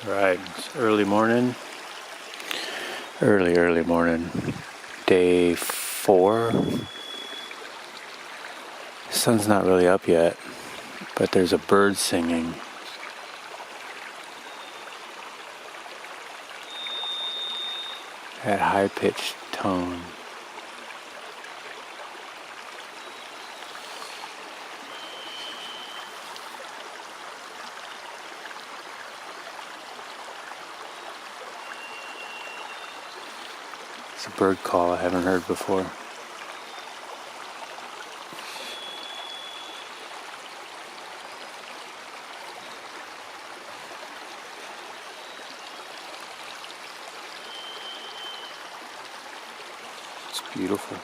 Right, it's early morning. Early morning. Day 4. The sun's not really up yet, but there's a bird singing. At high-pitched tone. It's a bird call I haven't heard before. It's beautiful.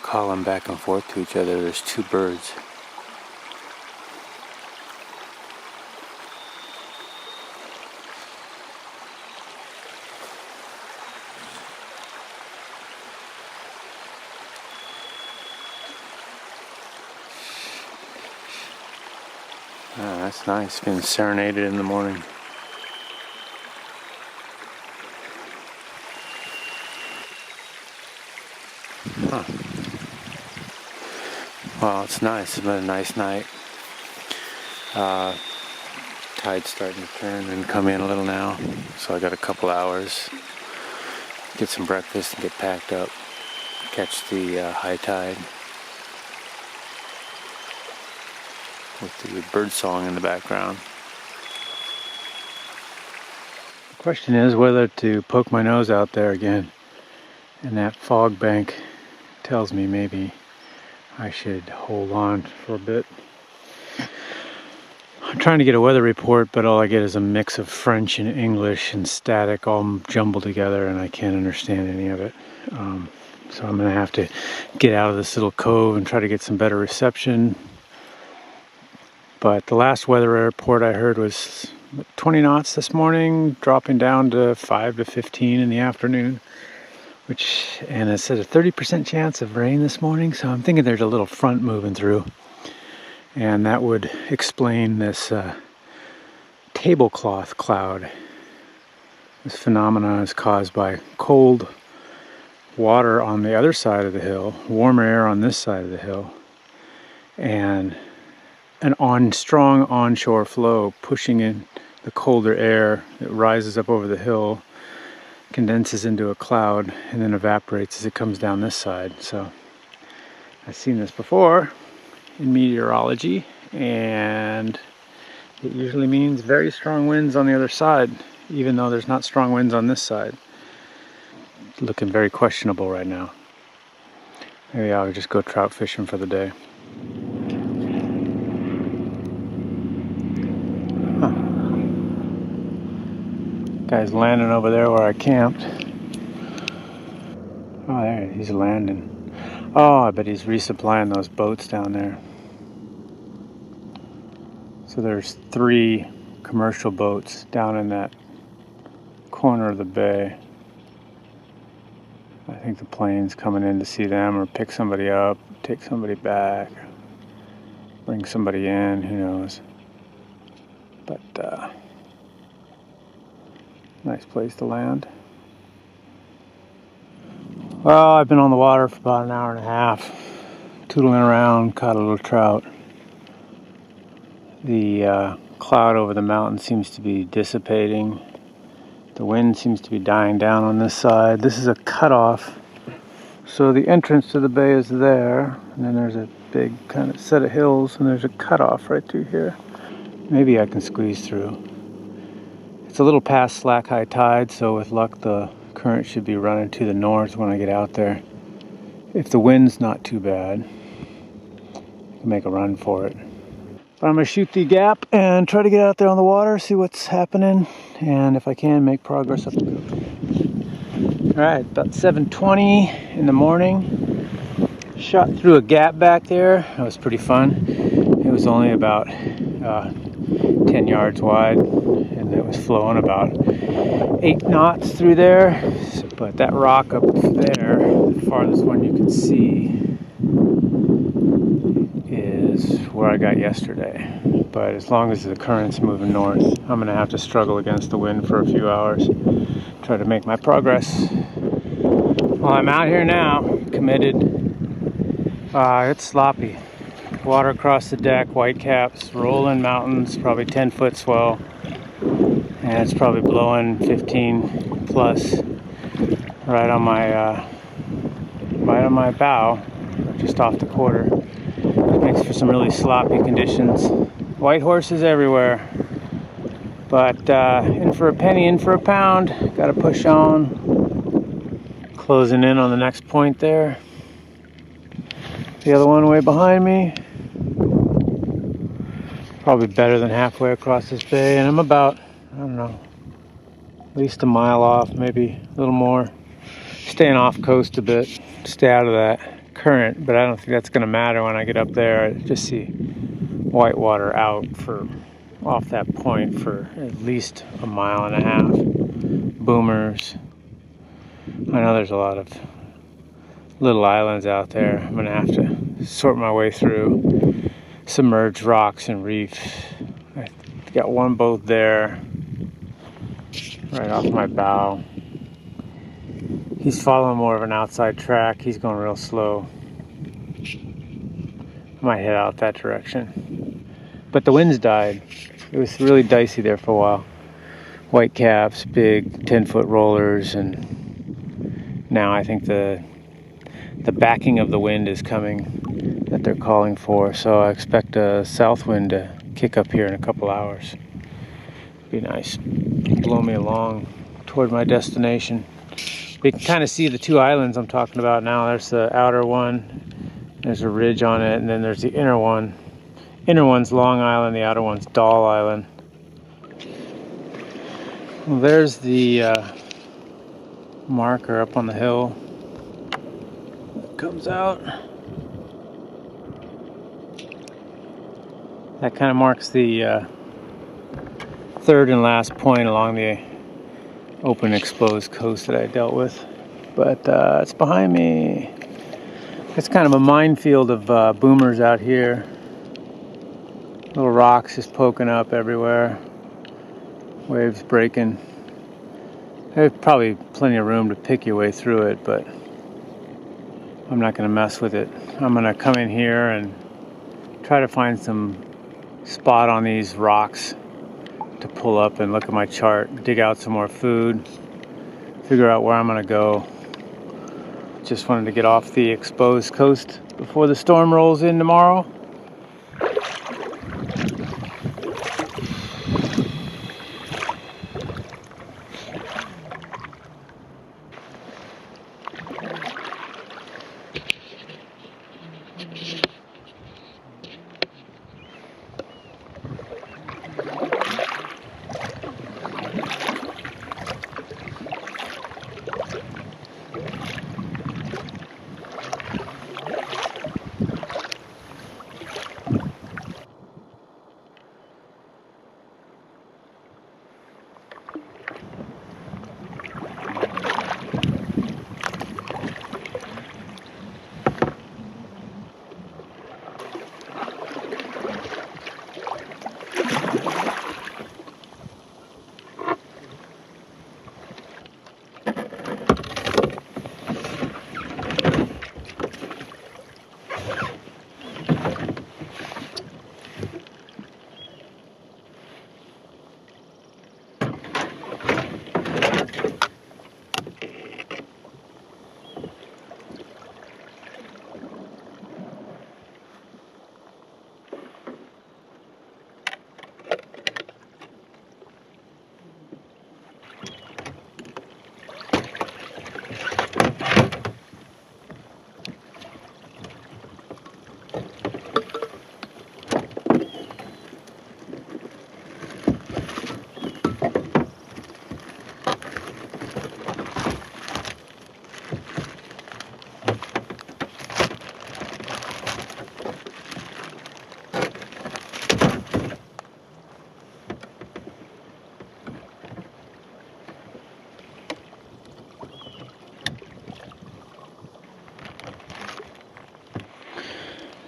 Calling back and forth to each other. There's 2 birds. Ah, that's nice. Being serenaded in the morning. Huh. Well, it's nice. It's been a nice night. Tide's starting to turn and come in a little now, so I got a couple hours. Get some breakfast and get packed up. Catch the high tide with the bird song in the background. The question is whether to poke my nose out there again, and that fog bank tells me maybe I should hold on for a bit. I'm trying to get a weather report, but all I get is a mix of French and English and static all jumbled together, and I can't understand any of it. So I'm going to have to get out of this little cove and try to get some better reception. But the last weather report I heard was 20 knots this morning, dropping down to 5 to 15 in the afternoon. And it said a 30% chance of rain this morning, so I'm thinking there's a little front moving through. And that would explain this tablecloth cloud. This phenomenon is caused by cold water on the other side of the hill, warmer air on this side of the hill, and an strong onshore flow pushing in the colder air that rises up over the hill, condenses into a cloud, and then evaporates as it comes down this side. So I've seen this before in meteorology, and it usually means very strong winds on the other side, even though there's not strong winds on this side. It's looking very questionable right now. Maybe I'll just go trout fishing for the day. Guy's landing over there where I camped. Oh, there he's landing. Oh, I bet he's resupplying those boats down there. So there's 3 commercial boats down in that corner of the bay. I think the plane's coming in to see them or pick somebody up, take somebody back, bring somebody in, who knows. But nice place to land. Well, I've been on the water for about an hour and a half, tootling around, caught a little trout. The cloud over the mountain seems to be dissipating. The wind seems to be dying down on this side. This is a cutoff. So the entrance to the bay is there, and then there's a big kind of set of hills, and there's a cutoff right through here. Maybe I can squeeze through. It's a little past slack high tide, so with luck the current should be running to the north when I get out there. If the wind's not too bad, I can make a run for it. But I'm going to shoot the gap and try to get out there on the water, see what's happening, and if I can, make progress up the cove. Alright, about 7:20 in the morning. Shot through a gap back there. That was pretty fun. It was only about 10 yards wide, and it was flowing about 8 knots through there. But that rock up there, the farthest one you can see, to where I got yesterday. But as long as the current's moving north, I'm going to have to struggle against the wind for a few hours. Try to make my progress. Well, I'm out here now, committed. It's sloppy. Water across the deck, white caps, rolling mountains, probably 10-foot swell. And it's probably blowing 15 plus right on my bow, just off the quarter. Makes for some really sloppy conditions. White horses everywhere. But in for a penny, in for a pound. Got to push on. Closing in on the next point there. The other one way behind me. Probably better than halfway across this bay, and I'm about, I don't know, at least a mile off, maybe a little more. Staying off coast a bit, stay out of that current, but I don't think that's going to matter when I get up there. I just see white water out for off that point for at least a mile and a half. Boomers. I know there's a lot of little islands out there. I'm going to have to sort my way through submerged rocks and reefs. I got one boat there right off my bow. He's following more of an outside track. He's going real slow. I might head out that direction. But the wind's died. It was really dicey there for a while. White caps, big 10-foot rollers, and now I think the backing of the wind is coming that they're calling for. So I expect a south wind to kick up here in a couple hours. Be nice. Blow me along toward my destination. You can kind of see the two islands I'm talking about now. There's the outer one. There's a ridge on it, and then there's the inner one. Inner one's Long Island, the outer one's Doll Island. Well, there's the marker up on the hill. It comes out. That kind of marks the third and last point along the open exposed coast that I dealt with. But it's behind me. It's kind of a minefield of boomers out here. Little rocks just poking up everywhere. Waves breaking. There's probably plenty of room to pick your way through it, but I'm not going to mess with it. I'm going to come in here and try to find some spot on these rocks to pull up and look at my chart, dig out some more food, figure out where I'm going to go. Just wanted to get off the exposed coast before the storm rolls in tomorrow.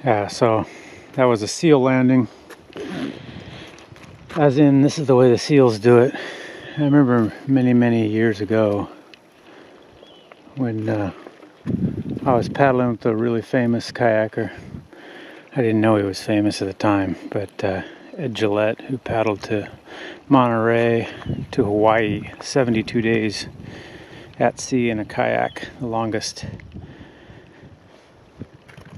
Yeah, so That was a seal landing. As in, this is the way the seals do it. I remember many years ago when I was paddling with a really famous kayaker. I didn't know he was famous at the time, but Ed Gillette, who paddled to Monterey to Hawaii, 72 days at sea in a kayak, the longest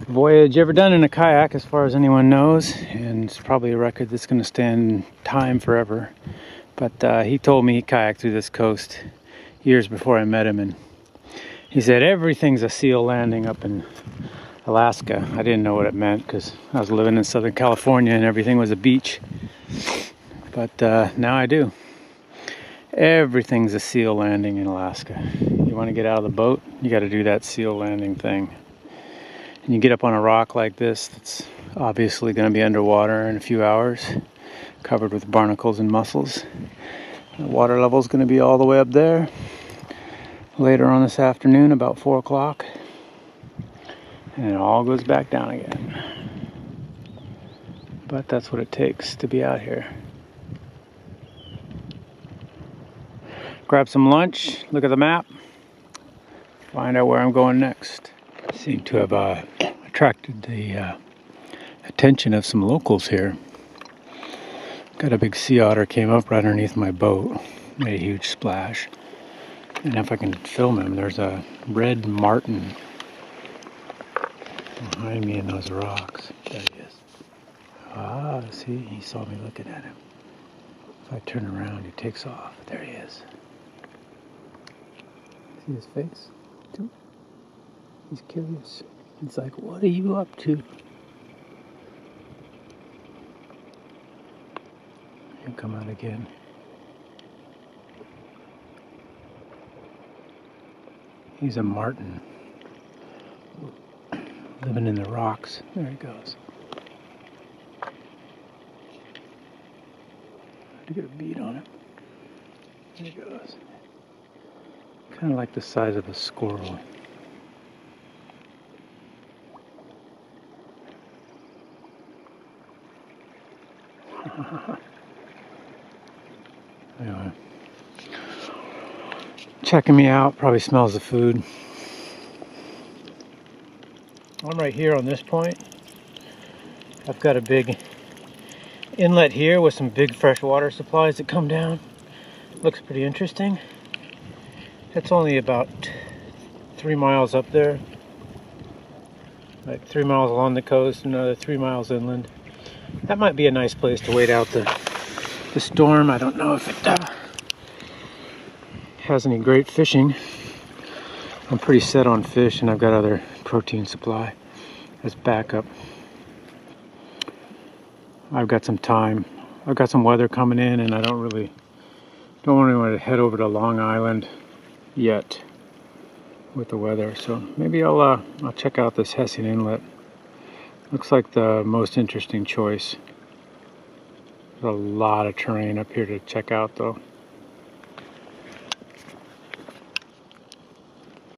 voyage ever done in a kayak as far as anyone knows, and it's probably a record that's going to stand time forever. But he told me he kayaked through this coast years before I met him, and he said everything's a seal landing up in Alaska. I didn't know what it meant because I was living in Southern California and everything was a beach, but now I do. Everything's a seal landing in Alaska. You want to get out of the boat, you got to do that seal landing thing. And you get up on a rock like this that's obviously going to be underwater in a few hours, covered with barnacles and mussels. The water level is going to be all the way up there later on this afternoon, about 4 o'clock. And it all goes back down again. But that's what it takes to be out here. Grab some lunch, look at the map, find out where I'm going next. Seem to have attracted the attention of some locals here. Got a big sea otter came up right underneath my boat, made a huge splash. And if I can film him, there's a red martin behind me in those rocks. There he is. Ah, see, he saw me looking at him. If I turn around, he takes off. There he is. See his face? Too? He's curious. He's like, what are you up to? He'll come out again. He's a martin. Living in the rocks. There he goes. To get a bead on him. There he goes. Kind of like the size of a squirrel. Anyway, checking me out, probably smells the food. I'm right here on this point. I've got a big inlet here with some big freshwater supplies that come down. Looks pretty interesting. It's only about 3 miles up there. Like 3 miles along the coast, another 3 miles inland. That might be a nice place to wait out the storm. I don't know if it has any great fishing. I'm pretty set on fish, and I've got other protein supply as backup. I've got some time. I've got some weather coming in, and I don't want to head over to Long Island yet with the weather. So maybe I'll check out this Hessian Inlet. Looks like the most interesting choice. There's a lot of terrain up here to check out though.